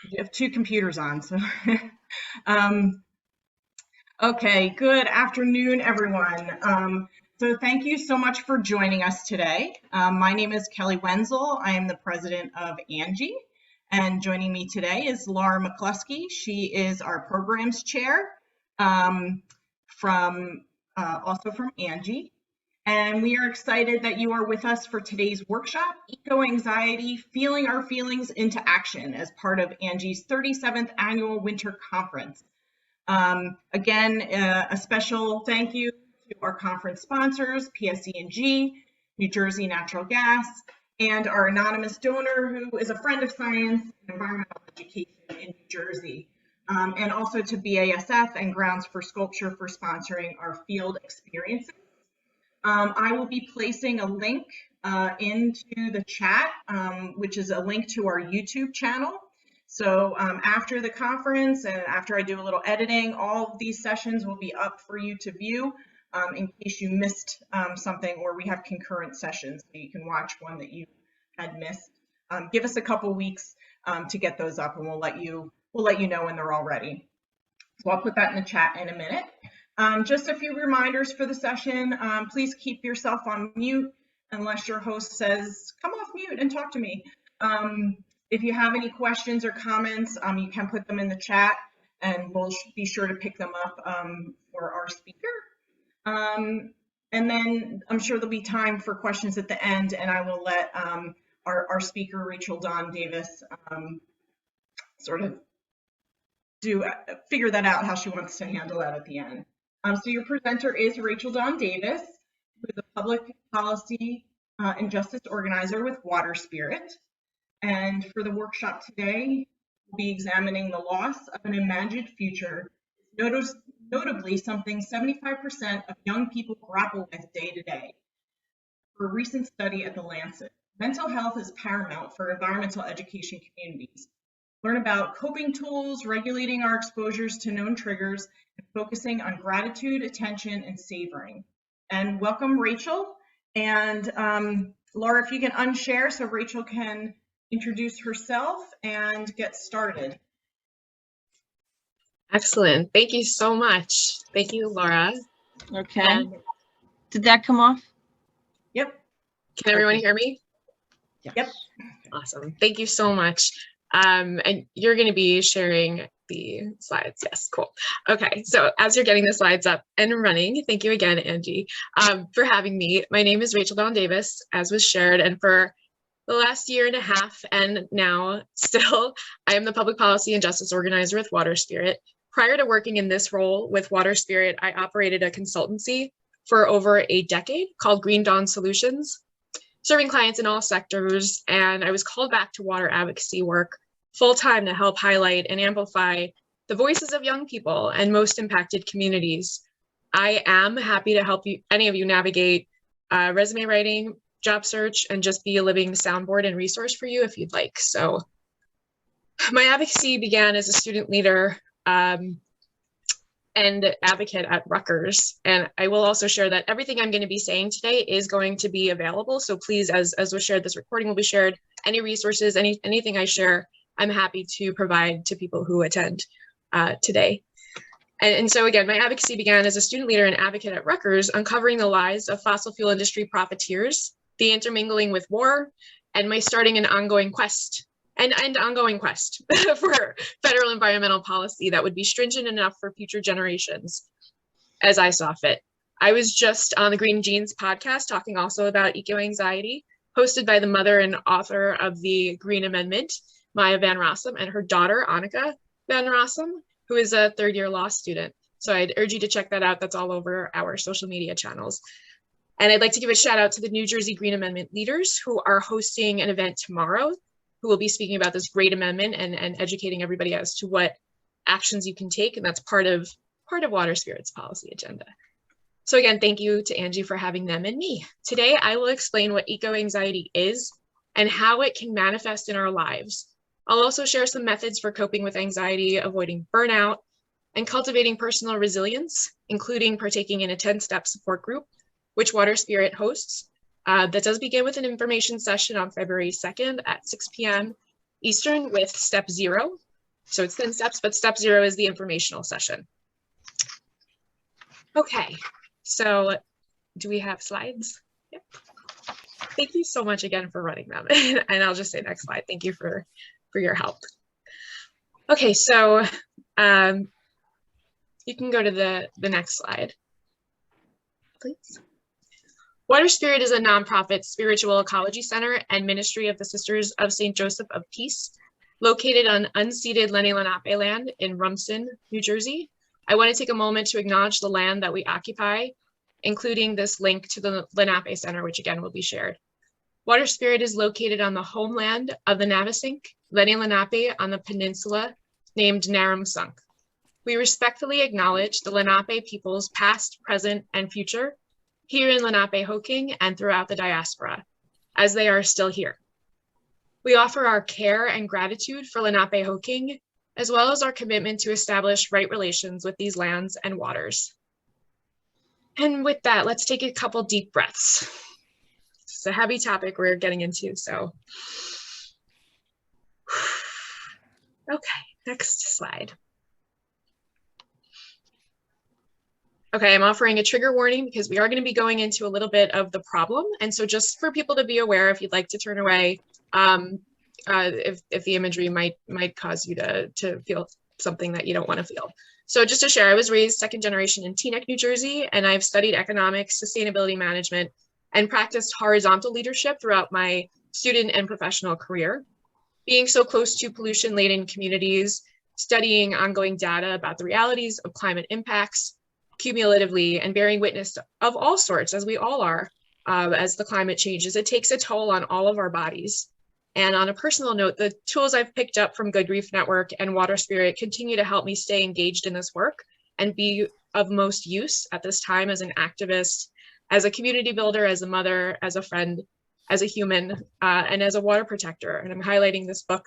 You have two computers on, so. Okay, good afternoon, everyone. So thank you so much for joining us today. My name is Kelly Wenzel. I am the president of Angie, and joining me today is Laura McCluskey. She is our programs chair also from Angie. And we are excited that you are with us for today's workshop, Eco-Anxiety, Feeling Our Feelings into Action, as part of Angie's 37th Annual Winter Conference. Again, a special thank you to our conference sponsors, PSE&G, New Jersey Natural Gas, and our anonymous donor, who is a friend of science and environmental education in New Jersey, and also to BASF and Grounds for Sculpture for sponsoring our field experiences. I will be placing a link into the chat, which is a link to our YouTube channel. So after the conference and after I do a little editing, all of these sessions will be up for you to view in case you missed something, or we have concurrent sessions so you can watch one that you had missed. Give us a couple weeks to get those up, and we'll let you know when they're all ready. So I'll put that in the chat in a minute. Just a few reminders for the session. Please keep yourself on mute unless your host says, come off mute and talk to me. If you have any questions or comments, you can put them in the chat and we'll be sure to pick them up for our speaker. And then I'm sure there'll be time for questions at the end, and I will let our speaker, Rachel Dawn Davis, sort of figure that out, how she wants to handle that at the end. So your presenter is Rachel Dawn Davis, who is a public policy and justice organizer with Water Spirit. And for the workshop today, we'll be examining the loss of an imagined future, notably something 75% of young people grapple with day to day. For a recent study at The Lancet, mental health is paramount for environmental education communities. Learn about coping tools, regulating our exposures to known triggers, and focusing on gratitude, attention, and savoring. And welcome, Rachel. And Laura, if you can unshare so Rachel can introduce herself and get started. Excellent. Thank you so much. Thank you, Laura. Okay. Did that come off? Yep. Can everyone hear me? Yes. Yep. Awesome. Thank you so much. And you're going to be sharing the slides. Yes, cool. Okay, so as you're getting the slides up and running, thank you again, Angie, for having me. My name is Rachel Dawn Davis, as was shared, and for the last year and a half, and now still, I am the public policy and justice organizer with Water Spirit. Prior to working in this role with Water Spirit, I operated a consultancy for over a decade called Green Dawn Solutions, serving clients in all sectors, and I was called back to water advocacy work full-time to help highlight and amplify the voices of young people and most impacted communities. I am happy to help you, any of you, navigate resume writing, job search, and just be a living soundboard and resource for you if you'd like. So my advocacy began as a student leader and advocate at Rutgers. And I will also share that everything I'm going to be saying today is going to be available. So please, as was shared, this recording will be shared. Any resources, anything I share, I'm happy to provide to people who attend today. And so again, my advocacy began as a student leader and advocate at Rutgers, uncovering the lies of fossil fuel industry profiteers, the intermingling with war, and my starting an ongoing quest for federal environmental policy that would be stringent enough for future generations, as I saw fit. I was just on the Green Jeans podcast talking also about eco-anxiety, hosted by the mother and author of the Green Amendment, Maya Van Rossum, and her daughter, Annika Van Rossum, who is a third-year law student. So I'd urge you to check that out. That's all over our social media channels. And I'd like to give a shout out to the New Jersey Green Amendment leaders who are hosting an event tomorrow, who will be speaking about this great amendment and educating everybody as to what actions you can take. And that's part of Water Spirit's policy agenda. So again, thank you to Angie for having them and me. Today, I will explain what eco-anxiety is and how it can manifest in our lives. I'll also share some methods for coping with anxiety, avoiding burnout, and cultivating personal resilience, including partaking in a 10-step support group, which Water Spirit hosts. That does begin with an information session on February 2nd at 6 p.m. Eastern with Step 0, So it's 10 steps, but step 0 is the informational session. Okay, so do we have slides? Yep. Thank you so much again for running them. And I'll just say next slide. Thank you for your help. Okay, so you can go to the next slide, please. Water Spirit is a nonprofit spiritual ecology center and ministry of the Sisters of St. Joseph of Peace, located on unceded Lenni Lenape land in Rumson, New Jersey. I want to take a moment to acknowledge the land that we occupy, including this link to the Lenape Center, which again will be shared. Water Spirit is located on the homeland of the Navesink, Lenni Lenape on the peninsula named Narumsunk. We respectfully acknowledge the Lenape peoples past, present, and future here in Lenape-Hoking and throughout the diaspora, as they are still here. We offer our care and gratitude for Lenape-Hoking, as well as our commitment to establish right relations with these lands and waters. And with that, let's take a couple deep breaths. It's a heavy topic we're getting into, so. Okay, next slide. Okay, I'm offering a trigger warning because we are going to be going into a little bit of the problem. And so just for people to be aware, if you'd like to turn away, if the imagery might cause you to feel something that you don't want to feel. So just to share, I was raised second generation in Teaneck, New Jersey, and I've studied economics, sustainability management, and practiced horizontal leadership throughout my student and professional career. Being so close to pollution-laden communities, studying ongoing data about the realities of climate impacts, cumulatively, and bearing witness of all sorts, as we all are, as the climate changes, it takes a toll on all of our bodies. And on a personal note, the tools I've picked up from Good Grief Network and Water Spirit continue to help me stay engaged in this work and be of most use at this time as an activist, as a community builder, as a mother, as a friend, as a human, and as a water protector. And I'm highlighting this book,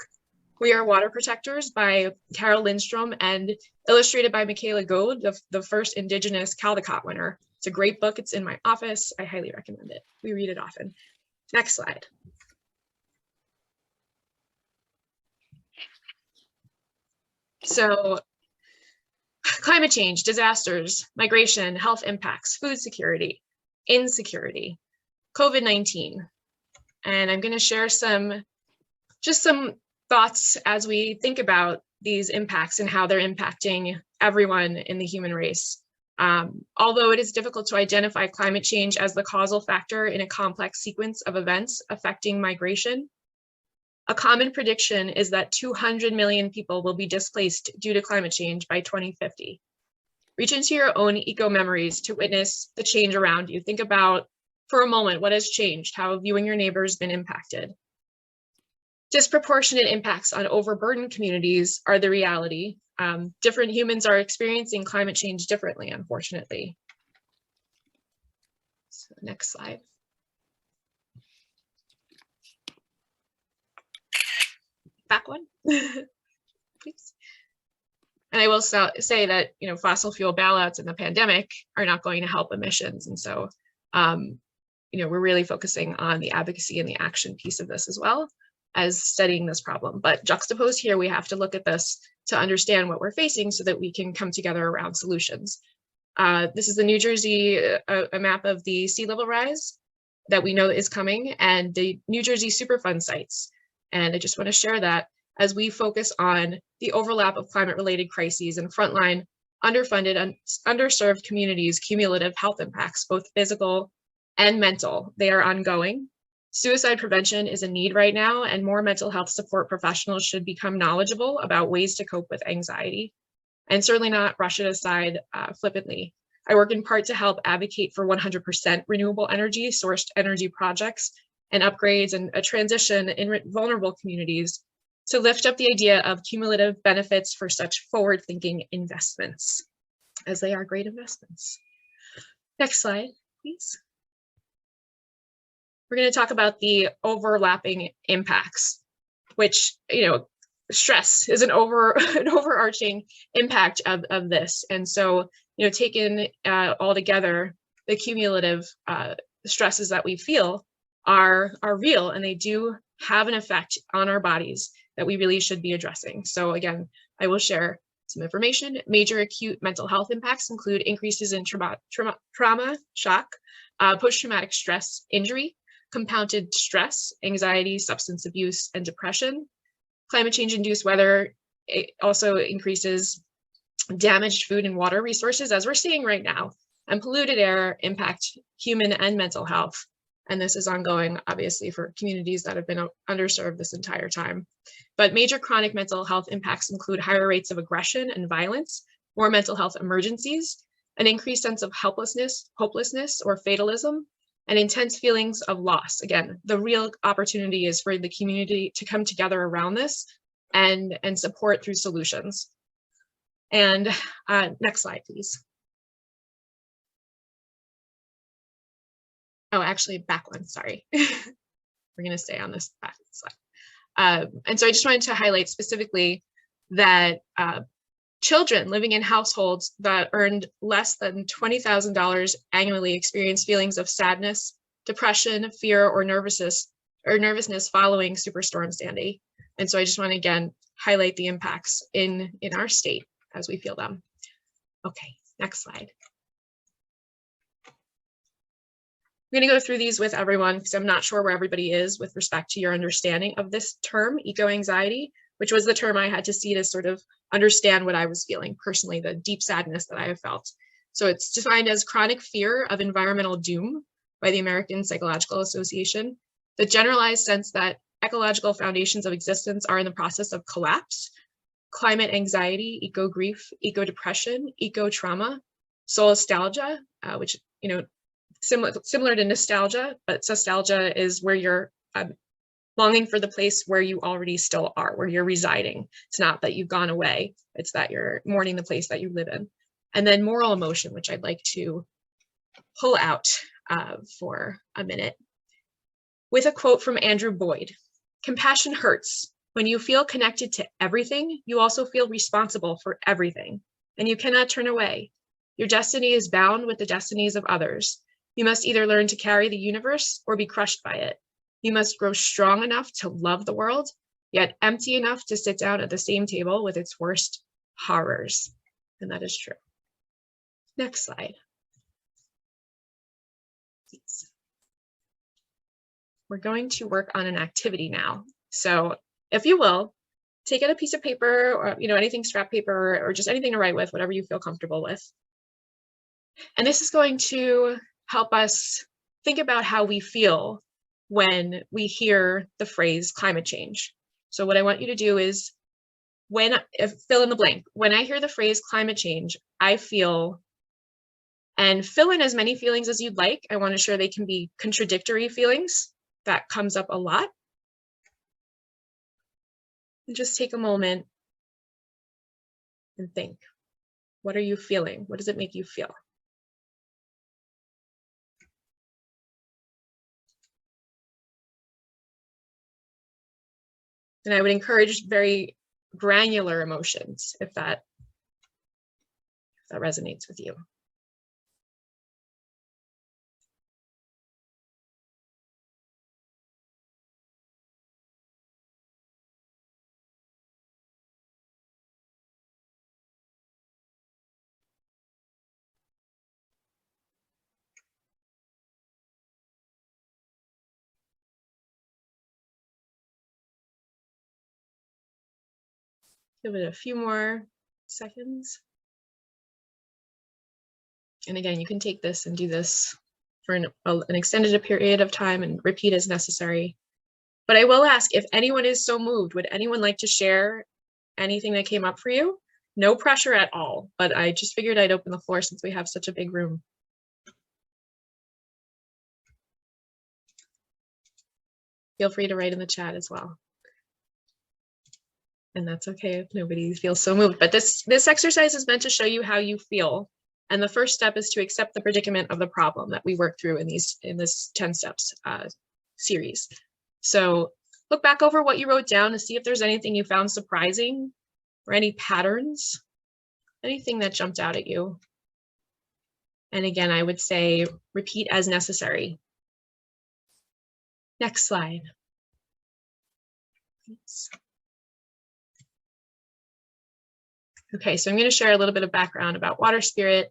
We Are Water Protectors by Carol Lindstrom and illustrated by Michaela Goad, the first Indigenous Caldecott winner. It's a great book. It's in my office. I highly recommend it. We read it often. Next slide. So climate change, disasters, migration, health impacts, food security, insecurity, COVID-19. And I'm going to share some thoughts as we think about these impacts and how they're impacting everyone in the human race. Although it is difficult to identify climate change as the causal factor in a complex sequence of events affecting migration, a common prediction is that 200 million people will be displaced due to climate change by 2050. Reach into your own eco-memories to witness the change around you. Think about, for a moment, what has changed? How have you and your neighbors been impacted? Disproportionate impacts on overburdened communities are the reality. Different humans are experiencing climate change differently, unfortunately. So next slide. Back one, please. And I will say that, fossil fuel bailouts in the pandemic are not going to help emissions. And so, we're really focusing on the advocacy and the action piece of this as well as studying this problem. But juxtaposed here, we have to look at this to understand what we're facing so that we can come together around solutions. This is the New Jersey, a map of the sea level rise that we know is coming, and the New Jersey Superfund sites. And I just want to share that as we focus on the overlap of climate-related crises and frontline, underfunded, and underserved communities' cumulative health impacts, both physical and mental. They are ongoing. Suicide prevention is a need right now, and more mental health support professionals should become knowledgeable about ways to cope with anxiety, and certainly not brush it aside flippantly. I work in part to help advocate for 100% renewable energy, sourced energy projects, and upgrades and a transition in vulnerable communities to lift up the idea of cumulative benefits for such forward-thinking investments, as they are great investments. Next slide, please. We're going to talk about the overlapping impacts, which, stress is an overarching impact of this. And so, taken all together, the cumulative stresses that we feel are real, and they do have an effect on our bodies. that we really should be addressing. So again, I will share some information. Major acute mental health impacts include increases in trauma, shock, post-traumatic stress injury, compounded stress, anxiety, substance abuse, and depression. Climate change-induced weather, it also increases damaged food and water resources, as we're seeing right now, and polluted air impact human and mental health. And this is ongoing, obviously, for communities that have been underserved this entire time. But major chronic mental health impacts include higher rates of aggression and violence, more mental health emergencies, an increased sense of helplessness, hopelessness, or fatalism, and intense feelings of loss. Again, the real opportunity is for the community to come together around this and support through solutions. And next slide, please. Oh, actually, back one, sorry. We're gonna stay on this back slide. And so I just wanted to highlight specifically that children living in households that earned less than $20,000 annually experience feelings of sadness, depression, fear, or nervousness following Superstorm Sandy. And so I just want to again highlight the impacts in our state as we feel them. Okay, next slide. I'm going to go through these with everyone because I'm not sure where everybody is with respect to your understanding of this term, eco-anxiety, which was the term I had to see to sort of understand what I was feeling personally, the deep sadness that I have felt. So it's defined as chronic fear of environmental doom by the American Psychological Association, the generalized sense that ecological foundations of existence are in the process of collapse, climate anxiety, eco-grief, eco-depression, eco-trauma, solastalgia, which, similar to nostalgia, but nostalgia is where you're longing for the place where you already still are, where you're residing. It's not that you've gone away, it's that you're mourning the place that you live in. And then moral emotion, which I'd like to pull out for a minute with a quote from Andrew Boyd. Compassion hurts. When you feel connected to everything, you also feel responsible for everything, and you cannot turn away. Your destiny is bound with the destinies of others. You must either learn to carry the universe or be crushed by it. You must grow strong enough to love the world, yet empty enough to sit down at the same table with its worst horrors. And that is true. Next slide. Please. We're going to work on an activity now. So if you will, take out a piece of paper or anything, scrap paper, or just anything to write with, whatever you feel comfortable with. And this is going to help us think about how we feel when we hear the phrase climate change. So what I want you to do is fill in the blank. When I hear the phrase climate change, I feel, and fill in as many feelings as you'd like. I want to share they can be contradictory feelings. That comes up a lot. And just take a moment and think, what are you feeling? What does it make you feel? And I would encourage very granular emotions if that resonates with you. Give it a few more seconds. And again, you can take this and do this for an extended period of time and repeat as necessary. But I will ask, if anyone is so moved, would anyone like to share anything that came up for you? No pressure at all, but I just figured I'd open the floor since we have such a big room. Feel free to write in the chat as well. And that's okay if nobody feels so moved, but this exercise is meant to show you how you feel. And the first step is to accept the predicament of the problem that we work through in this 10 steps series. So look back over what you wrote down to see if there's anything you found surprising or any patterns, anything that jumped out at you. And again, I would say repeat as necessary. Next slide. Thanks. Okay, so I'm going to share a little bit of background about Water Spirit.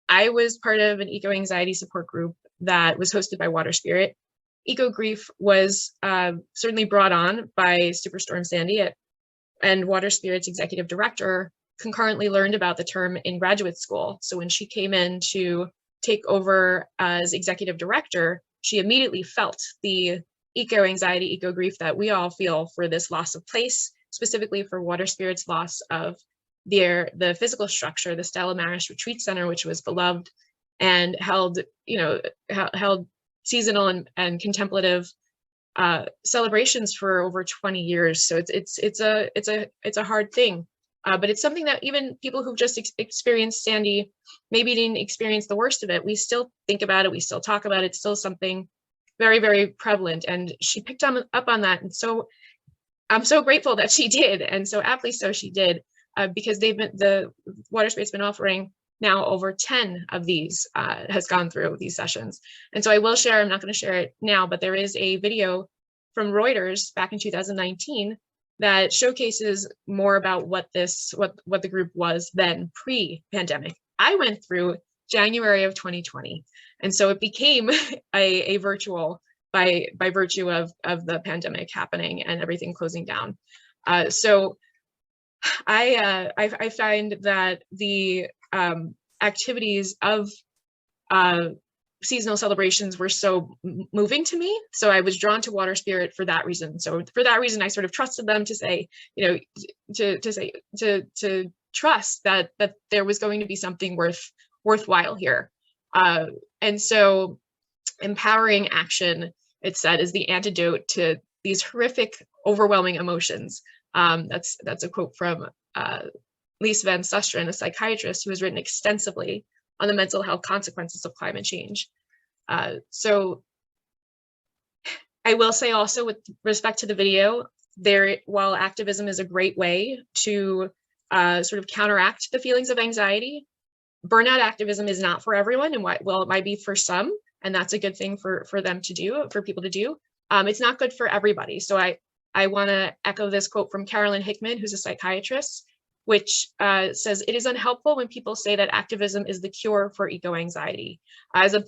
I was part of an eco-anxiety support group that was hosted by Water Spirit. Eco-grief was certainly brought on by Superstorm Sandy, and Water Spirit's executive director concurrently learned about the term in graduate school. So when she came in to take over as executive director, she immediately felt the eco-anxiety, eco-grief that we all feel for this loss of place, specifically for Water Spirit's loss of the physical structure, the Stella Maris Retreat Center, which was beloved and held, held seasonal and contemplative celebrations for over 20 years. So it's a hard thing, but it's something that even people who've just experienced Sandy maybe didn't experience the worst of it. We still think about it. We still talk about it. It's still something very, very prevalent. And she picked up on that. And so I'm so grateful that she did. And so aptly so she did, because the Water Spirit's been offering now over 10 of these has gone through these sessions. And so I will share, I'm not going to share it now, but there is a video from Reuters back in 2019 that showcases more about what the group was then pre-pandemic. I went through January of 2020. And so it became a virtual by virtue of the pandemic happening and everything closing down. So I find that the activities of seasonal celebrations were so moving to me. So I was drawn to Water Spirit for that reason. So for that reason, I sort of trusted them to say, to trust that there was going to be something worthwhile here. And so empowering action, it said, is the antidote to these horrific, overwhelming emotions. That's a quote from Lise Van Susteren, a psychiatrist who has written extensively on the mental health consequences of climate change. So I will say also, with respect to the video, while activism is a great way to sort of counteract the feelings of anxiety, burnout activism is not for everyone, and it might be for some, and that's a good thing for people to do. It's not good for everybody. So I want to echo this quote from Carolyn Hickman, who's a psychiatrist, which says, "It is unhelpful when people say that activism is the cure for eco-anxiety." As a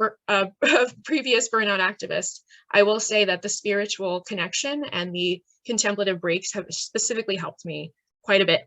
previous burnout activist, I will say that the spiritual connection and the contemplative breaks have specifically helped me quite a bit.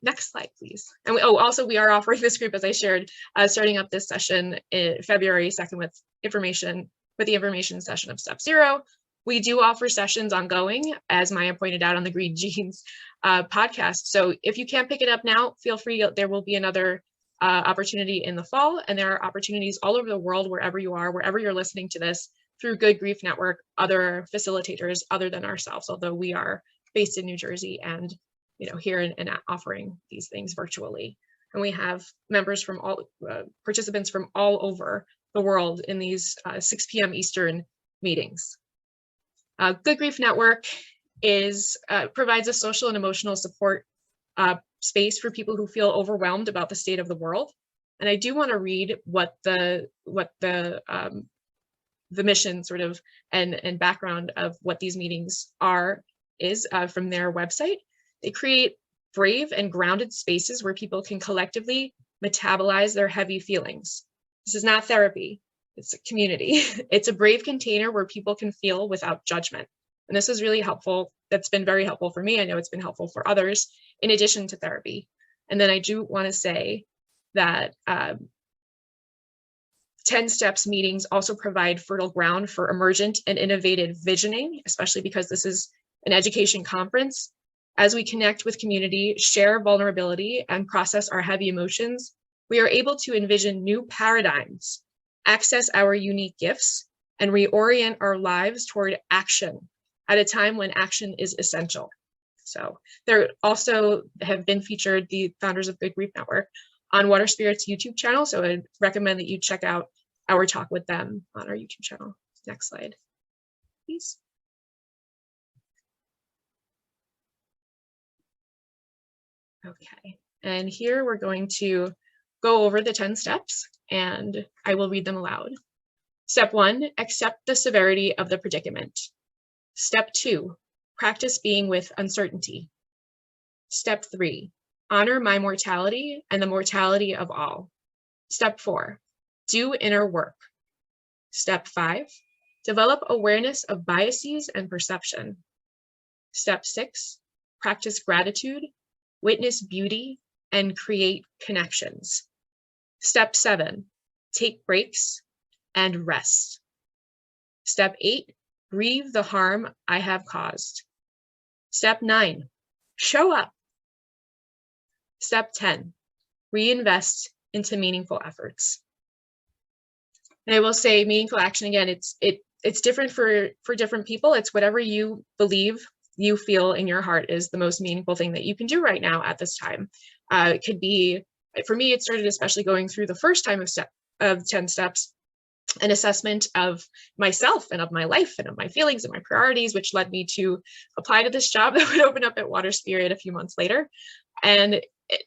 Next slide, please. And also we are offering this group, as I shared, starting up this session in February 2nd with the information session of Step 0. We do offer sessions ongoing, as Maya pointed out on the Green Jeans podcast. So if you can't pick it up now, feel free. There will be another opportunity in the fall, and there are opportunities all over the world, wherever you are, wherever you're listening to this, through Good Grief Network, other facilitators other than ourselves, although we are based in New Jersey and here and offering these things virtually. And we have members from participants from all over the world in these 6 p.m. Eastern meetings. Good Grief Network provides a social and emotional support space for people who feel overwhelmed about the state of the world. And I do want to read what the mission sort of and background of what these meetings is from their website. They create brave and grounded spaces where people can collectively metabolize their heavy feelings. This is not therapy. It's a community. It's a brave container where people can feel without judgment. And this is really helpful. That's been very helpful for me. I know it's been helpful for others in addition to therapy. And then I do want to say that 10 Steps meetings also provide fertile ground for emergent and innovative visioning, especially because this is an education conference. As we connect with community, share vulnerability, and process our heavy emotions, we are able to envision new paradigms, access our unique gifts, and reorient our lives toward action at a time when action is essential. So there also have been featured the founders of Good Grief Network on Water Spirit's YouTube channel. So I'd recommend that you check out our talk with them on our YouTube channel. Next slide, please. Okay, and here we're going to go over the 10 steps, and I will read them aloud. Step 1, accept the severity of the predicament. Step 2, practice being with uncertainty. Step 3, honor my mortality and the mortality of all. Step 4, do inner work. Step 5, develop awareness of biases and perception. Step 6, practice gratitude, witness beauty, and create connections. Step 7, take breaks and rest. Step 8, grieve the harm I have caused. Step 9, show up. Step 10, reinvest into meaningful efforts. And I will say meaningful action again, it's different for different people. It's whatever you believe, you feel in your heart is the most meaningful thing that you can do right now at this time. It could be, for me, it started especially going through the first time of 10 steps, an assessment of myself and of my life and of my feelings and my priorities, which led me to apply to this job that would open up at Water Spirit a few months later. And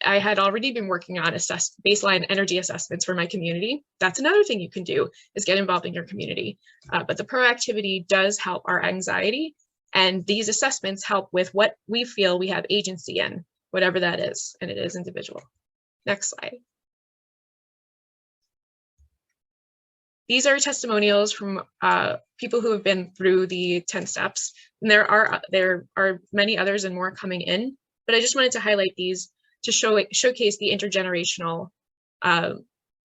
I had already been working on baseline energy assessments for my community. That's another thing you can do, is get involved in your community. But the proactivity does help our anxiety, and these assessments help with what we feel we have agency in, whatever that is, and it is individual. Next slide. These are testimonials from people who have been through the 10 steps, and there are many others and more coming in, but I just wanted to highlight these to showcase the intergenerational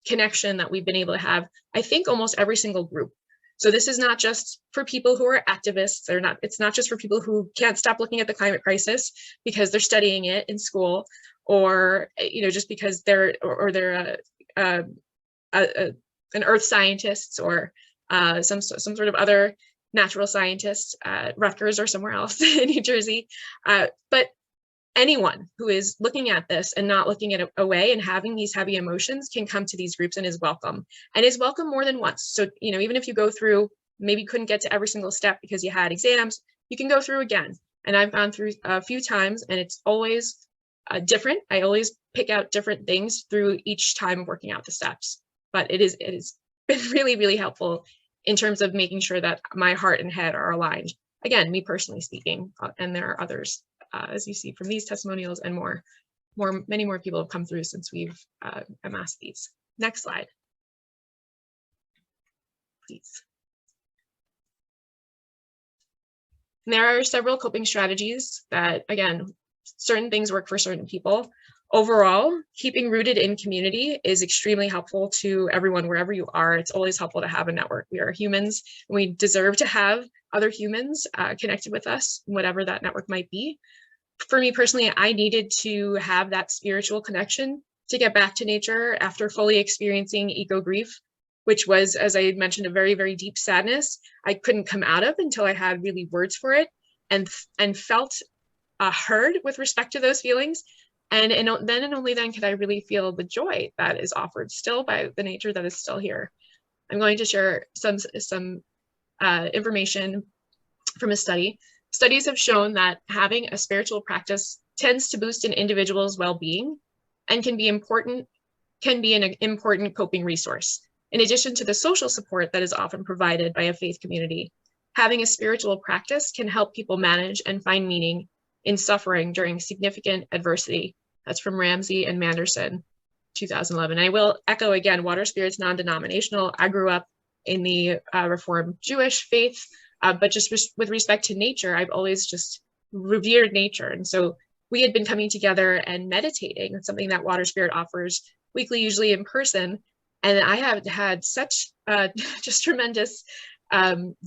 connection that we've been able to have, I think, almost every single group. So this is not just for people who are activists, it's not just for people who can't stop looking at the climate crisis because they're studying it in school, or just because they're an earth scientist or some sort of other natural scientist at Rutgers or somewhere else in New Jersey, but anyone who is looking at this and not looking at it away and having these heavy emotions can come to these groups and is welcome more than once. So, even if you go through, maybe couldn't get to every single step because you had exams, you can go through again. And I've gone through a few times and it's always different. I always pick out different things through each time of working out the steps, but it has been really, really helpful in terms of making sure that my heart and head are aligned. Again, me personally speaking, and there are others. As you see from these testimonials and many more people have come through since we've amassed these. Next slide, please. And there are several coping strategies that, again, certain things work for certain people. Overall, keeping rooted in community is extremely helpful to everyone wherever you are. It's always helpful to have a network. We are humans, and we deserve to have other humans connected with us, whatever that network might be. For me personally, I needed to have that spiritual connection to get back to nature after fully experiencing eco grief, which was, as I mentioned, a very, very deep sadness I couldn't come out of until I had really words for it and felt heard with respect to those feelings. And then and only then could I really feel the joy that is offered still by the nature that is still here. I'm going to share some information from a study. Studies have shown that having a spiritual practice tends to boost an individual's well-being and can be an important coping resource. In addition to the social support that is often provided by a faith community, having a spiritual practice can help people manage and find meaning in suffering during significant adversity. That's from Ramsey and Manderson, 2011. I will echo again, Water Spirit's non-denominational. I grew up in the Reformed Jewish faith. But just with respect to nature, I've always just revered nature. And so we had been coming together and meditating. It's something that Water Spirit offers weekly, usually in person. And I have had such just tremendous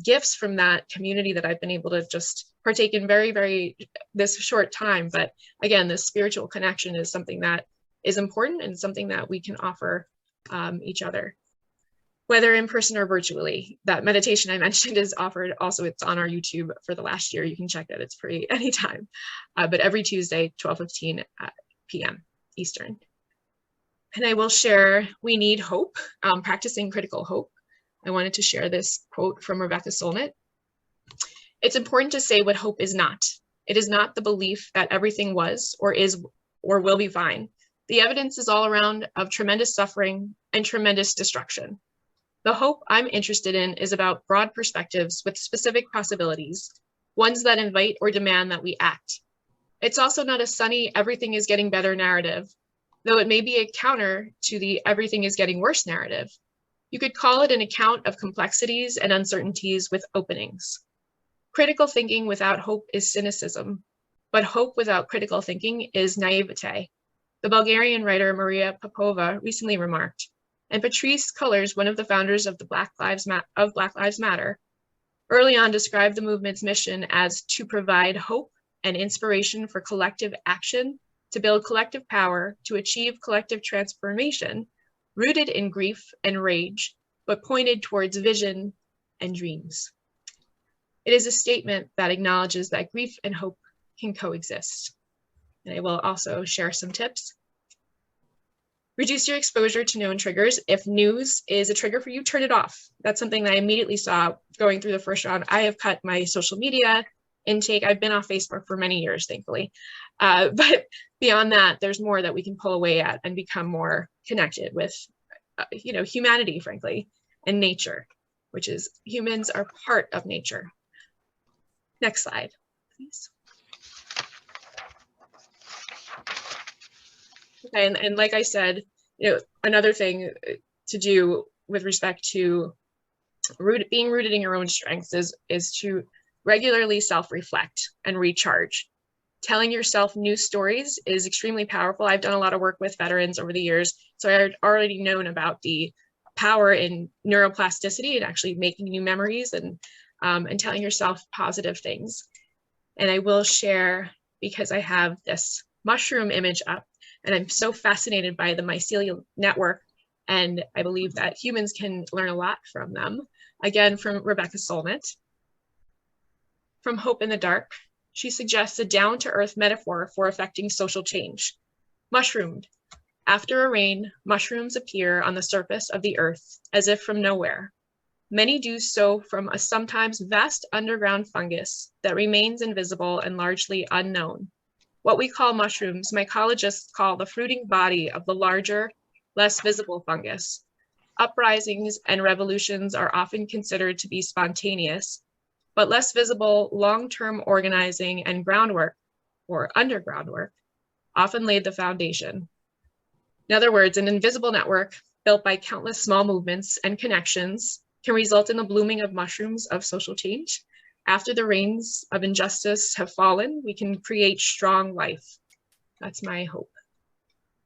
gifts from that community that I've been able to just partake in very this short time. But again, this spiritual connection is something that is important and something that we can offer each other, whether in person or virtually. That meditation I mentioned is offered also. It's on our YouTube for the last year. You can check it. It's free anytime, but every Tuesday, 12:15 p.m. Eastern. And I will share, we need hope, practicing critical hope. I wanted to share this quote from Rebecca Solnit. It's important to say what hope is not. It is not the belief that everything was or is or will be fine. The evidence is all around of tremendous suffering and tremendous destruction. The hope I'm interested in is about broad perspectives with specific possibilities, ones that invite or demand that we act. It's also not a sunny, everything is getting better narrative, though it may be a counter to the everything is getting worse narrative. You could call it an account of complexities and uncertainties with openings. Critical thinking without hope is cynicism, but hope without critical thinking is naivete. The Bulgarian writer Maria Popova recently remarked, and Patrice Cullors, one of the founders of Black Lives Matter, early on described the movement's mission as to provide hope and inspiration for collective action, to build collective power, to achieve collective transformation, rooted in grief and rage, but pointed towards vision and dreams. It is a statement that acknowledges that grief and hope can coexist. And I will also share some tips. Reduce your exposure to known triggers. If news is a trigger for you, turn it off. That's something that I immediately saw going through the first round. I have cut my social media intake. I've been off Facebook for many years, thankfully. But beyond that, there's more that we can pull away at and become more connected with, humanity, frankly, and nature, which is humans are part of nature. Next slide, please. Okay, and like I said, another thing to do with respect to being rooted in your own strengths is to regularly self-reflect and recharge. Telling yourself new stories is extremely powerful. I've done a lot of work with veterans over the years, so I had already known about the power in neuroplasticity and actually making new memories and telling yourself positive things. And I will share, because I have this mushroom image up, and I'm so fascinated by the mycelial network, and I believe that humans can learn a lot from them. Again, from Rebecca Solnit. From Hope in the Dark, she suggests a down-to-earth metaphor for affecting social change. Mushroomed. After a rain, mushrooms appear on the surface of the earth as if from nowhere. Many do so from a sometimes vast underground fungus that remains invisible and largely unknown. What we call mushrooms, mycologists call the fruiting body of the larger, less visible fungus. Uprisings and revolutions are often considered to be spontaneous, but less visible long-term organizing and groundwork, or underground work, often laid the foundation. In other words, an invisible network built by countless small movements and connections can result in the blooming of mushrooms of social change. After the rains of injustice have fallen, we can create strong life. That's my hope.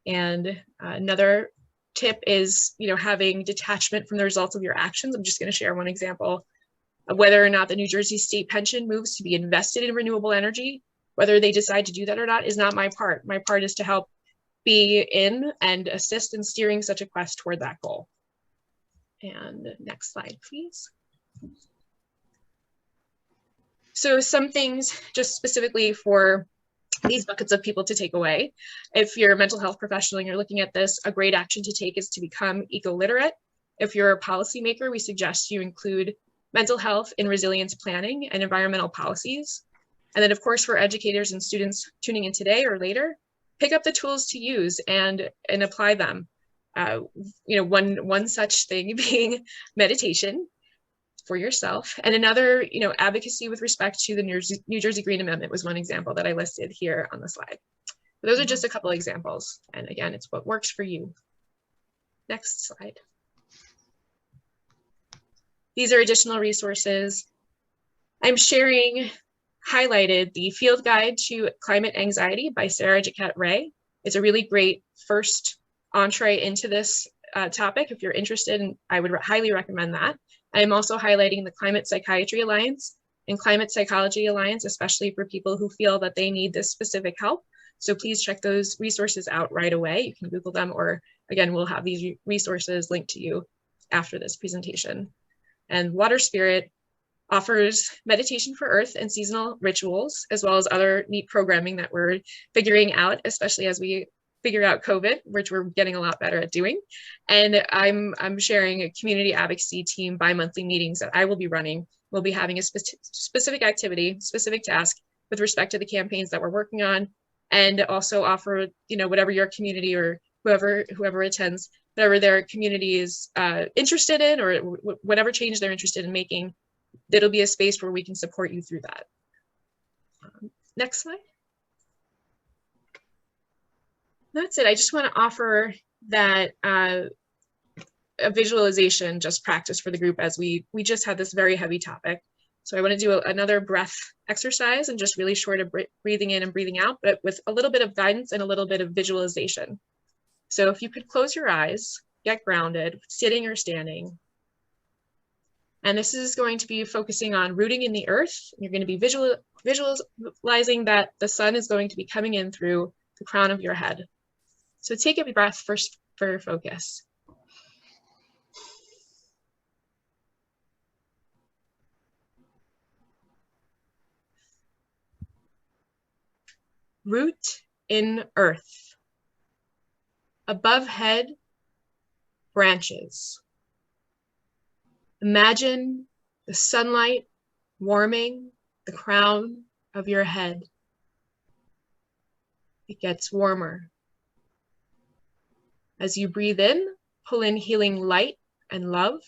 And another tip is, having detachment from the results of your actions. I'm just going to share one example of whether or not the New Jersey state pension moves to be invested in renewable energy. Whether they decide to do that or not is not my part. My part is to help be in and assist in steering such a quest toward that goal. And next slide, please. So some things just specifically for these buckets of people to take away. If you're a mental health professional and you're looking at this, a great action to take is to become eco-literate. If you're a policymaker, we suggest you include mental health in resilience planning and environmental policies. And then of course, for educators and students tuning in today or later, pick up the tools to use and apply them. One such thing being meditation for yourself, and another, advocacy with respect to the New Jersey Green Amendment was one example that I listed here on the slide. But those are just a couple examples, and again, it's what works for you. Next slide. These are additional resources. I'm sharing, highlighted the Field Guide to Climate Anxiety by Sarah Jaquette Ray. It's a really great first entree into this topic. If you're interested, and I would highly recommend that. I'm also highlighting the Climate Psychiatry Alliance and Climate Psychology Alliance, especially for people who feel that they need this specific help. So please check those resources out right away. You can Google them, or again, we'll have these resources linked to you after this presentation. And Water Spirit offers meditation for Earth and seasonal rituals, as well as other neat programming that we're figuring out, especially as we figure out COVID, which we're getting a lot better at doing. And I'm sharing a community advocacy team bi-monthly meetings that I will be running. We'll be having a specific activity, specific task with respect to the campaigns that we're working on, and also offer, whatever your community or whoever attends, whatever their community is interested in, or whatever change they're interested in making, it'll be a space where we can support you through that. Next slide. That's it. I just want to offer that a visualization just practice for the group, as we just had this very heavy topic. So I want to do another breath exercise, and just really short of breathing in and breathing out, but with a little bit of guidance and a little bit of visualization. So if you could close your eyes, get grounded, sitting or standing. And this is going to be focusing on rooting in the earth. You're going to be visualizing that the sun is going to be coming in through the crown of your head. So take a breath first for focus. Root in earth. Above head, branches. Imagine the sunlight warming the crown of your head. It gets warmer. As you breathe in, pull in healing light and love.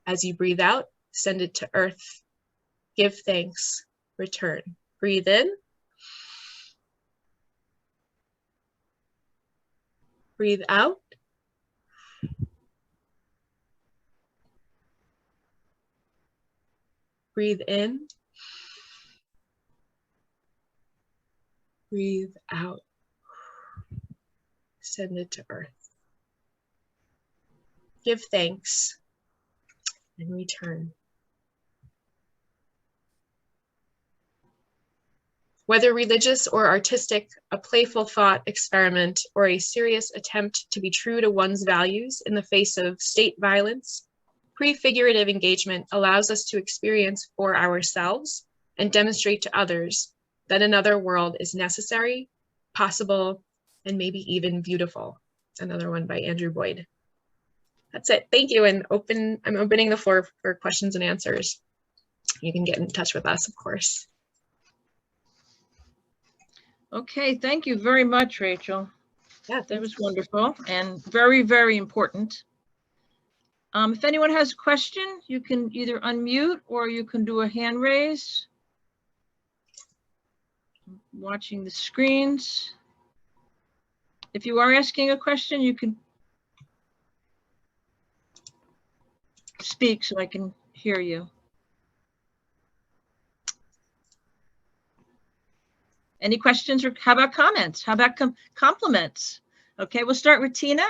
As you breathe out, send it to earth. Give thanks, return. Breathe in. Breathe out. Breathe in. Breathe out. Send it to earth. Give thanks and return. Whether religious or artistic, a playful thought experiment, or a serious attempt to be true to one's values in the face of state violence, prefigurative engagement allows us to experience for ourselves and demonstrate to others that another world is necessary, possible, and maybe even beautiful. Another one by Andrew Boyd. That's it. Thank you. And I'm opening the floor for questions and answers. You can get in touch with us, of course. Okay, thank you very much, Rachel. Yeah, that was wonderful and very, very important. If anyone has a question, you can either unmute or you can do a hand raise. I'm watching the screens. If you are asking a question, you can speak so I can hear you. Any questions, or how about comments? How about compliments? Okay, we'll start with Tina.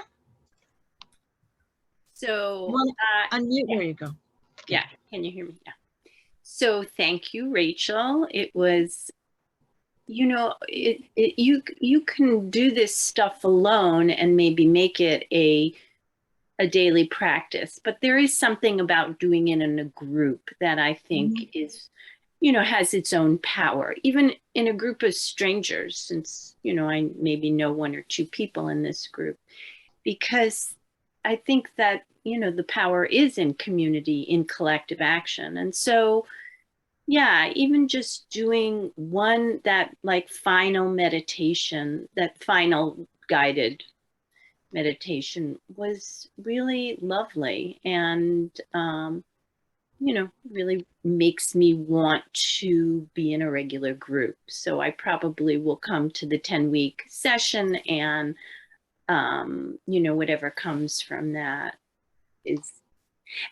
So unmute, there you go. Yeah, can you hear me? Yeah. So thank you, Rachel. It was, you know, you can do this stuff alone and maybe make it a daily practice, but there is something about doing it in a group that I think is, you know, has its own power, even in a group of strangers, since, you know, I maybe know one or two people in this group, because I think that, you know, the power is in community, in collective action. And so, yeah, even just doing that like final meditation, that final guided meditation was really lovely. And, you know, really makes me want to be in a regular group. So I probably will come to the 10-week session, and, you know, whatever comes from that is.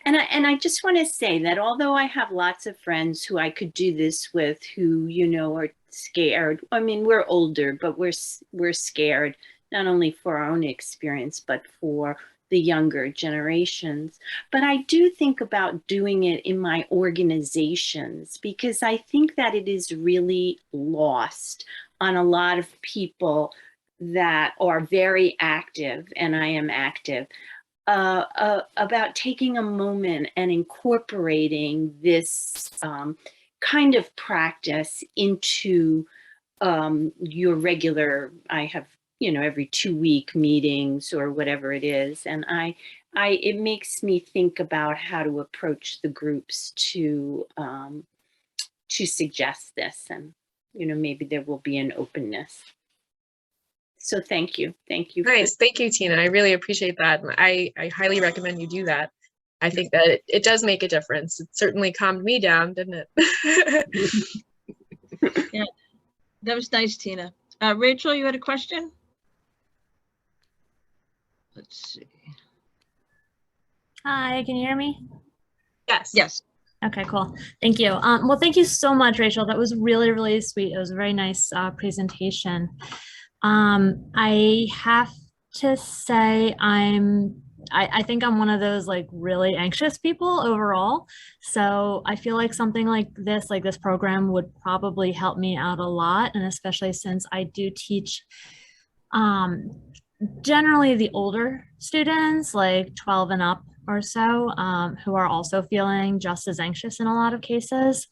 And I just want to say that although I have lots of friends who I could do this with, who, you know, are scared. I mean, we're older, but we're scared, not only for our own experience, but for the younger generations. But I do think about doing it in my organizations, because I think that it is really lost on a lot of people that are very active, and I am active, about taking a moment and incorporating this kind of practice into your regular, I have, you know, every 2-week meetings or whatever it is. And it makes me think about how to approach the groups to suggest this, and, you know, maybe there will be an openness. So thank you. Thank you. Nice. Thank you, Tina. I really appreciate that. And I highly recommend you do that. I think that it does make a difference. It certainly calmed me down, didn't it? Yeah, that was nice, Tina. Rachel, you had a question? let's see. Hi, can you hear me? Yes. Yes. Okay, cool. Thank you. Well, thank you so much, Rachel. That was really, really sweet. It was a very nice presentation. I have to say I think I'm one of those like really anxious people overall. So I feel like something like this program would probably help me out a lot. And especially since I do teach generally the older students, like 12 and up or so, who are also feeling just as anxious in a lot of cases.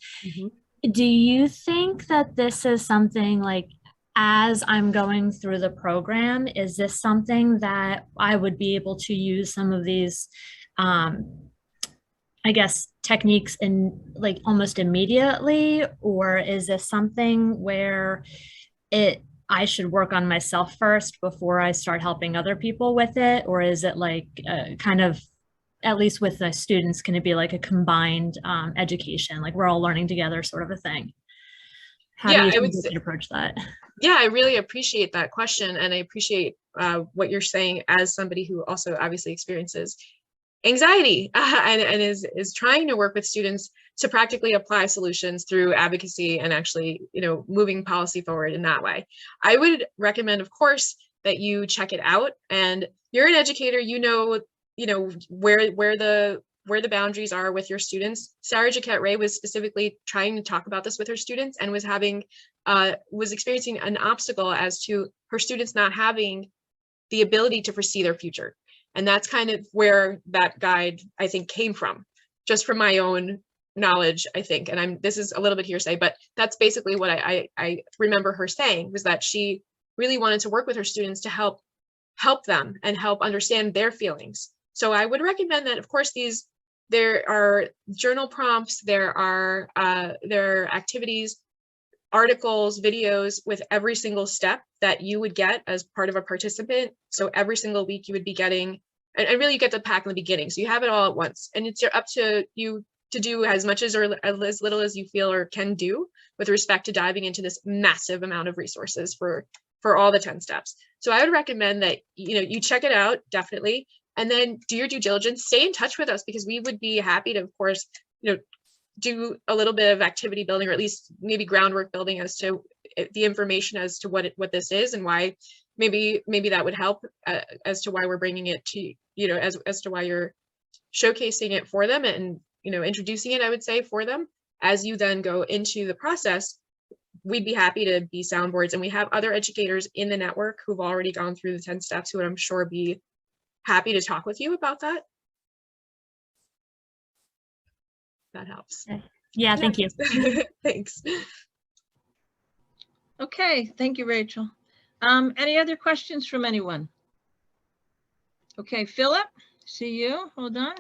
Do you think that this is something like, as I'm going through the program, is this something that I would be able to use some of these, I guess, techniques in like almost immediately? Or is this something where I should work on myself first before I start helping other people with it? Or is it like kind of, at least with the students, can it be like a combined education, like we're all learning together sort of a thing? How do you think we should approach that? Yeah, I really appreciate that question. And I appreciate what you're saying as somebody who also obviously experiences anxiety and is trying to work with students to practically apply solutions through advocacy and actually, moving policy forward in that way. I would recommend, of course, that you check it out. And you're an educator, where the boundaries are with your students. Sarah Jaquette Ray was specifically trying to talk about this with her students and was experiencing an obstacle as to her students not having the ability to foresee their future. And that's kind of where that guide, I think, came from, just from my own knowledge, I think. And this is a little bit hearsay, but that's basically what I remember her saying, was that she really wanted to work with her students to help them and help understand their feelings. So I would recommend that, of course, there are journal prompts, there are activities, articles, videos with every single step that you would get as part of a participant. So every single week you would be getting, and really you get the pack in the beginning. So you have it all at once, and it's up to you to do as much or as little as you feel or can do with respect to diving into this massive amount of resources for all the 10 steps. So I would recommend that, you check it out, definitely. And then do your due diligence, stay in touch with us, because we would be happy to, of course, do a little bit of activity building, or at least maybe groundwork building as to the information as to what this is and why maybe that would help as to why we're bringing it to, as to why you're showcasing it for them and, introducing it, I would say, for them. As you then go into the process, we'd be happy to be soundboards. And we have other educators in the network who've already gone through the 10 steps who I'm sure be happy to talk with you about that. That helps. Yeah, thank you. Thanks. Okay, thank you, Rachel. Any other questions from anyone? Okay, Philip, see you. Hold on.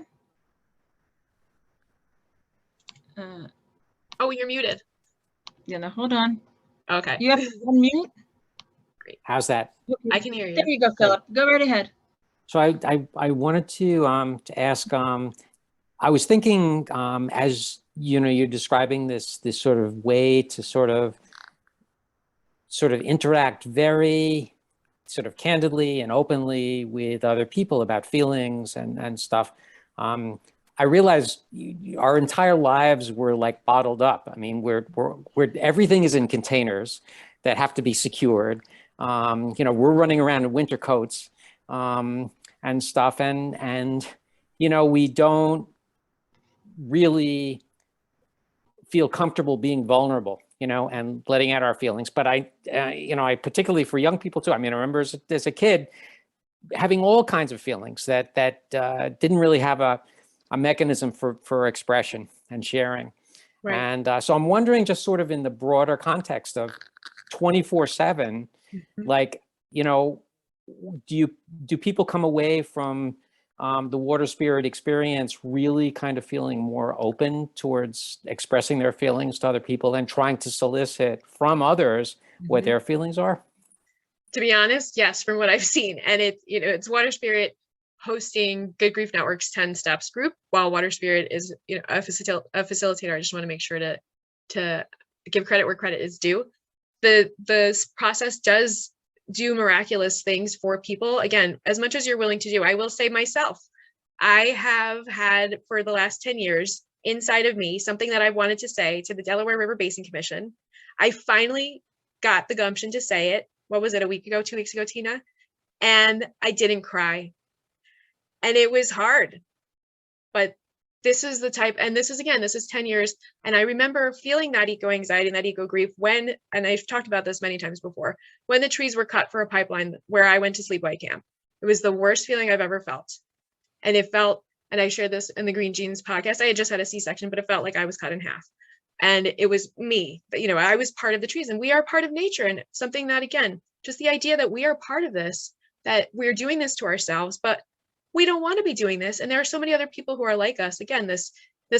Oh, you're muted. Hold on. Okay. You have to unmute. Great. How's that? I can hear you. There you go, Philip. Go right ahead. So I wanted to ask. I was thinking, as you're describing this sort of way to sort of interact very sort of candidly and openly with other people about feelings and stuff. I realized our entire lives were like bottled up. I mean, we're everything is in containers that have to be secured. We're running around in winter coats and stuff, and we don't really feel comfortable being vulnerable, and letting out our feelings. But I particularly for young people too. I mean, I remember as a kid having all kinds of feelings that didn't really have a mechanism for expression and sharing. Right. And so I'm wondering, just sort of in the broader context of 24/7, like, do people come away from the water spirit experience really kind of feeling more open towards expressing their feelings to other people and trying to solicit from others what their feelings are? To be honest, yes, from what I've seen. And it's Water Spirit hosting Good Grief Network's 10 Steps group, while Water Spirit is a facilitator. I just want to make sure to give credit where credit is due. The process does do miraculous things for people. Again, as much as you're willing to do, I will say myself, I have had for the last 10 years inside of me something that I wanted to say to the Delaware River Basin Commission. I finally got the gumption to say it. What was it, a week ago, 2 weeks ago, Tina? And I didn't cry. And it was hard. But this is the type, and this is, again, this is 10 years. And I remember feeling that eco anxiety and that eco grief when, and I've talked about this many times before, when the trees were cut for a pipeline where I went to sleepaway camp. It was the worst feeling I've ever felt. And it felt, and I shared this in the Green Jeans podcast, I had just had a C-section, but it felt like I was cut in half. And it was me, you know, I was part of the trees, and we are part of nature. And something that, again, just the idea that we are part of this, that we're doing this to ourselves, but we don't want to be doing this. And there are so many other people who are like us. Again, this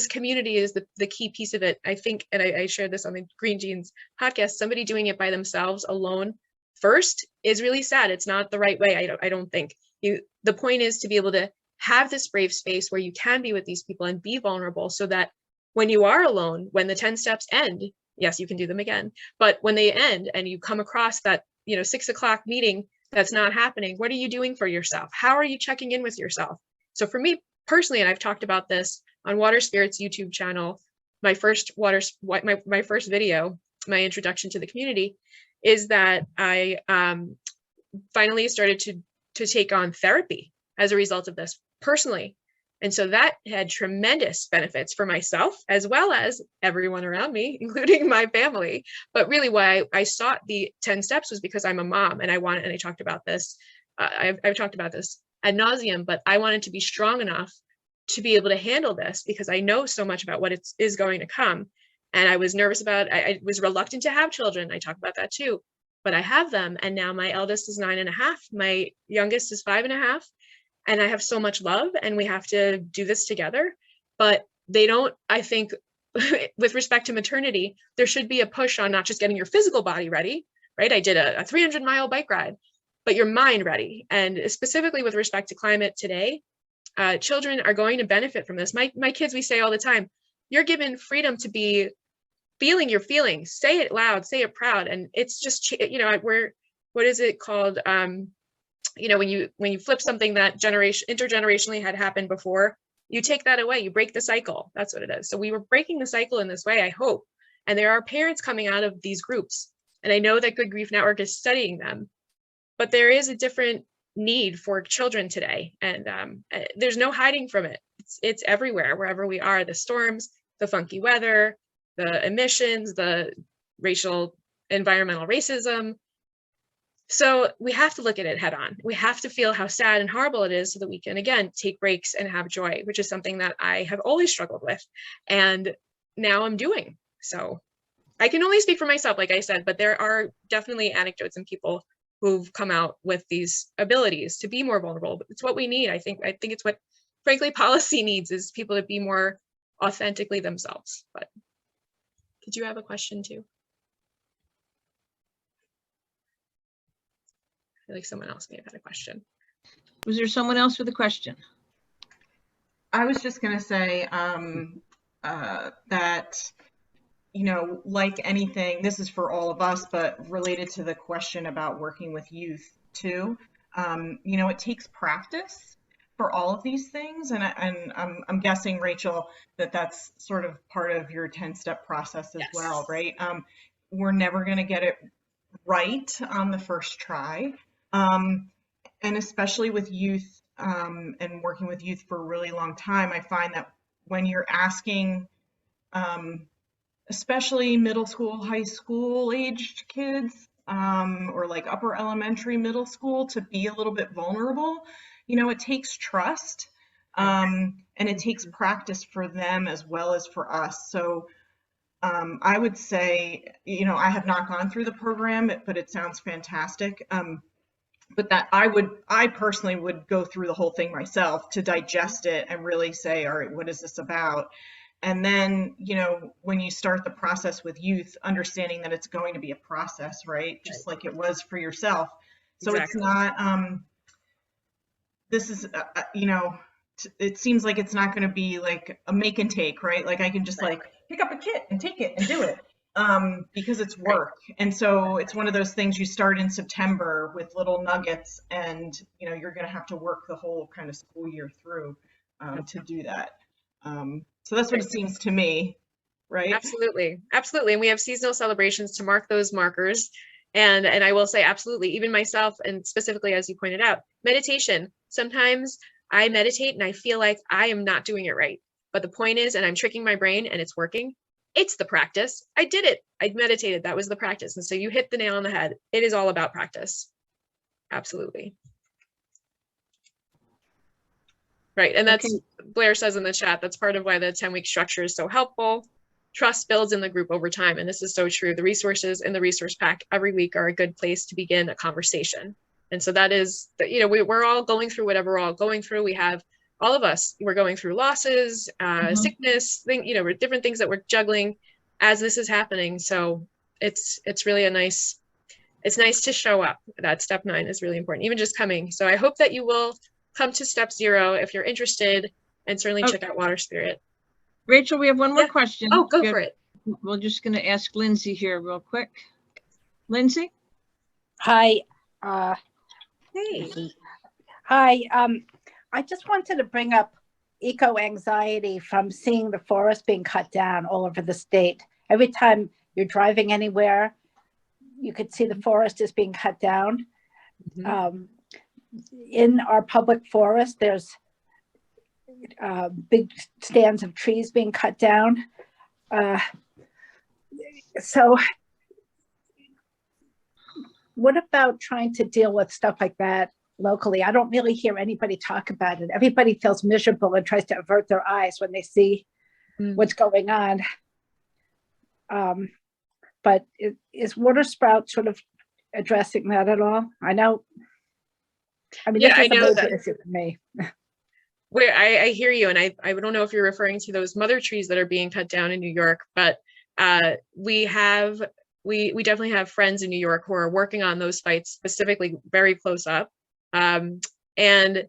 community is the key piece of it. I think, and I shared this on the Green Jeans podcast, somebody doing it by themselves alone first is really sad. It's not the right way. I don't think. The point is to be able to have this brave space where you can be with these people and be vulnerable, so that when you are alone, when the 10 steps end, yes, you can do them again, but when they end and you come across that, 6 o'clock meeting that's not happening, what are you doing for yourself? How are you checking in with yourself? So for me personally, and I've talked about this on Water Spirit's YouTube channel, my first video, my introduction to the community, is that I finally started to take on therapy as a result of this personally. And so that had tremendous benefits for myself as well as everyone around me, including my family. But really why I sought the 10 steps was because I'm a mom, and I talked about this, I've talked about this ad nauseum, but I wanted to be strong enough to be able to handle this because I know so much about what is going to come. And I was nervous about, I was reluctant to have children. I talk about that too, but I have them. And now my eldest is 9.5, my youngest is 5.5. And I have so much love, and we have to do this together. But they don't, I think, with respect to maternity, there should be a push on not just getting your physical body ready, right? I did a 300-mile bike ride, but your mind ready. And specifically with respect to climate today, children are going to benefit from this. My kids, we say all the time, you're given freedom to be feeling your feelings, say it loud, say it proud. And it's just, what is it called? When you flip something that intergenerationally had happened before, you take that away, you break the cycle. That's what it is. So we were breaking the cycle in this way, I hope. And there are parents coming out of these groups. And I know that Good Grief Network is studying them, but there is a different need for children today. And there's no hiding from it. It's everywhere, wherever we are, the storms, the funky weather, the emissions, the environmental racism. So we have to look at it head on. We have to feel how sad and horrible it is so that we can, again, take breaks and have joy, which is something that I have always struggled with. And now I'm doing. So I can only speak for myself, like I said, but there are definitely anecdotes and people who've come out with these abilities to be more vulnerable. It's what we need. I think it's what, frankly, policy needs, is people to be more authentically themselves. But did you have a question too? I feel like someone else may have had a question. Was there someone else with a question? I was just going to say that, like anything, this is for all of us, but related to the question about working with youth too, it takes practice for all of these things. And I'm guessing, Rachel, that's sort of part of your 10-step process as well, right? We're never going to get it right on the first try. And especially with youth and working with youth for a really long time, I find that when you're asking, especially middle school, high school aged kids, or like upper elementary, middle school, to be a little bit vulnerable, it takes trust, and it takes practice for them as well as for us. So I would say, I have not gone through the program, but it sounds fantastic. But that I personally would go through the whole thing myself to digest it and really say, all right, what is this about? And then, when you start the process with youth, understanding that it's going to be a process, right? Just like it was for yourself. So It's not, this is, it seems like it's not going to be like a make and take, right? Like I can just like pick up a kit and take it and do it. because it's work. And so it's one of those things you start in September with little nuggets, and you're going to have to work the whole kind of school year through to do that. So that's what it seems to me, right? Absolutely. Absolutely. And we have seasonal celebrations to mark those markers. And I will say, absolutely, even myself, and specifically, as you pointed out, meditation. Sometimes I meditate and I feel like I am not doing it right. But the point is, and I'm tricking my brain and it's working. It's the practice. I did it. I meditated. That was the practice. And so you hit the nail on the head. It is all about practice. Absolutely. Right. And that's, Blair says in the chat, that's part of why the 10-week structure is so helpful. Trust builds in the group over time. And this is so true. The resources in the resource pack every week are a good place to begin a conversation. And so that is, we're all going through whatever we're all going through. We have, all of us, we're going through losses, sickness, different things that we're juggling as this is happening. So it's really it's nice to show up. That step 9 is really important, even just coming. So I hope that you will come to step 0 if you're interested, and certainly check out Water Spirit. Rachel, we have one more question. Oh, go for it. We're just going to ask Lindsay here real quick. Lindsay? Hi. Hey. Hi. I just wanted to bring up eco-anxiety from seeing the forest being cut down all over the state. Every time you're driving anywhere, you could see the forest is being cut down. In our public forest, there's big stands of trees being cut down. So what about trying to deal with stuff like that locally? I don't really hear anybody talk about it. Everybody feels miserable and tries to avert their eyes when they see what's going on. But is Water Sprout sort of addressing that at all? I know. I mean, this is a major issue for me. Where I hear you, and I don't know if you're referring to those mother trees that are being cut down in New York, but we definitely have friends in New York who are working on those fights specifically very close up. And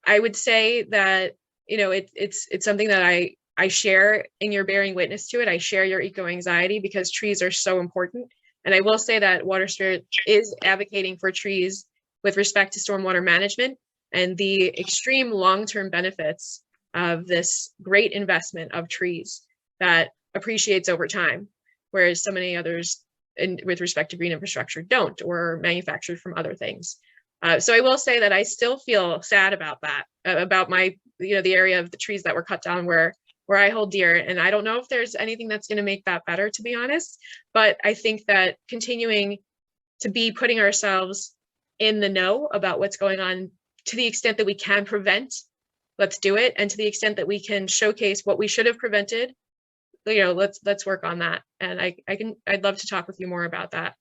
I would say that, it's something that I share in your bearing witness to it. I share your eco-anxiety because trees are so important. And I will say that Water Spirit is advocating for trees with respect to stormwater management and the extreme long-term benefits of this great investment of trees that appreciates over time, whereas so many others with respect to green infrastructure don't, or are manufactured from other things. So I will say that I still feel sad about that, about the area of the trees that were cut down where I hold dear. And I don't know if there's anything that's going to make that better, to be honest. But I think that continuing to be putting ourselves in the know about what's going on, to the extent that we can prevent, let's do it. And to the extent that we can showcase what we should have prevented, let's work on that. And I'd love to talk with you more about that.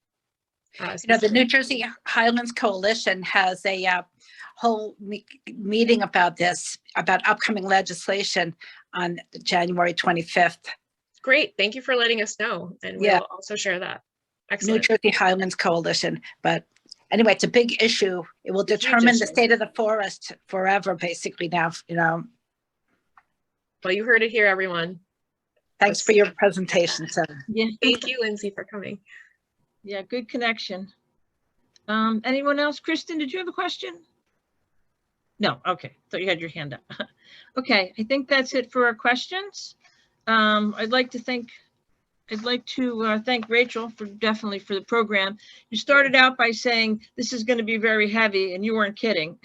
The New Jersey Highlands Coalition has a whole meeting about this, about upcoming legislation on January 25th. Great. Thank you for letting us know. And we'll also share that. Excellent. New Jersey Highlands Coalition. But anyway, it's a big issue. It will determine the state of the forest forever, basically now, Well, you heard it here, everyone. Thanks for your presentation, Seven. Yeah. Thank you, Lindsay, for coming. Yeah, good connection. Anyone else? Kristen, did you have a question? No, okay. Thought you had your hand up. Okay, I think that's it for our questions. I'd like to thank Rachel for the program. You started out by saying this is going to be very heavy, and you weren't kidding.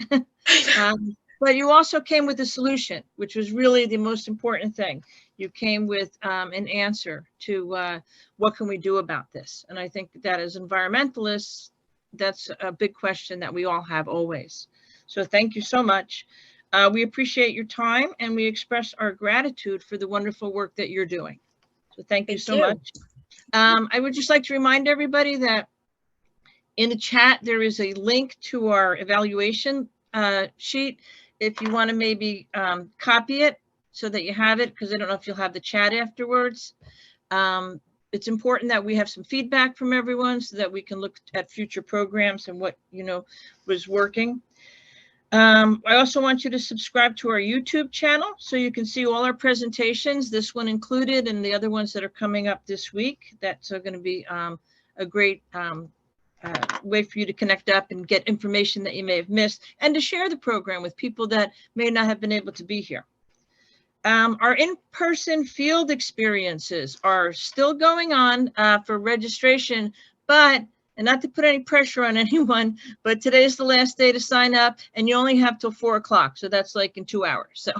But you also came with a solution, which was really the most important thing. You came with an answer to what can we do about this? And I think that as environmentalists, that's a big question that we all have always. So thank you so much. We appreciate your time, and we express our gratitude for the wonderful work that you're doing. So thank you so much. I would just like to remind everybody that in the chat, there is a link to our evaluation sheet. If you want to maybe copy it so that you have it, because I don't know if you'll have the chat afterwards. It's important that we have some feedback from everyone so that we can look at future programs and what, was working. I also want you to subscribe to our YouTube channel so you can see all our presentations, this one included and the other ones that are coming up this week. That's going to be a great way for you to connect up and get information that you may have missed and to share the program with people that may not have been able to be here. Our in-person field experiences are still going on for registration, but, and not to put any pressure on anyone, but today is the last day to sign up and you only have till 4 o'clock. So that's like in 2 hours. So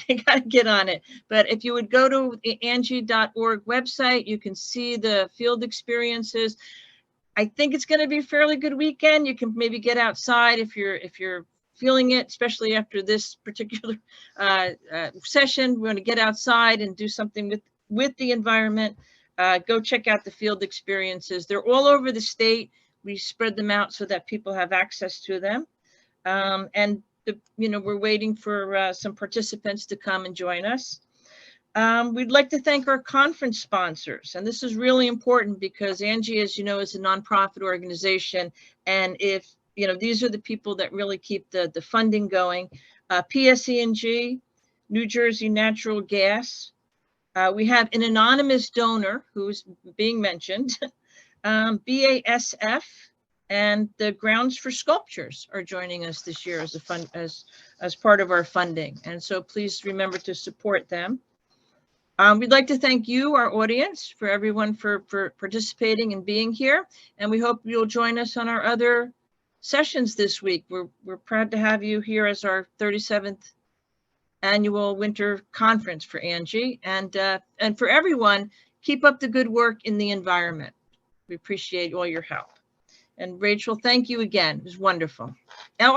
you got to get on it. But if you would go to the Angie.org website, you can see the field experiences. I think it's going to be a fairly good weekend. You can maybe get outside if you're feeling it, especially after this particular session. We're going to get outside and do something with the environment. Go check out the field experiences. They're all over the state. We spread them out so that people have access to them. And we're waiting for some participants to come and join us. We'd like to thank our conference sponsors, and this is really important because Angie, as you know, is a nonprofit organization, and if these are the people that really keep the funding going. PSE&G, New Jersey Natural Gas. We have an anonymous donor who's being mentioned. BASF and the Grounds for Sculptures are joining us this year as part of our funding, and so please remember to support them. We'd like to thank you, our audience, for everyone for participating and being here, and we hope you'll join us on our other sessions this week. We're proud to have you here as our 37th annual winter conference for Angie, and for everyone, keep up the good work in the environment. We appreciate all your help. And Rachel, thank you again. It was wonderful. Now,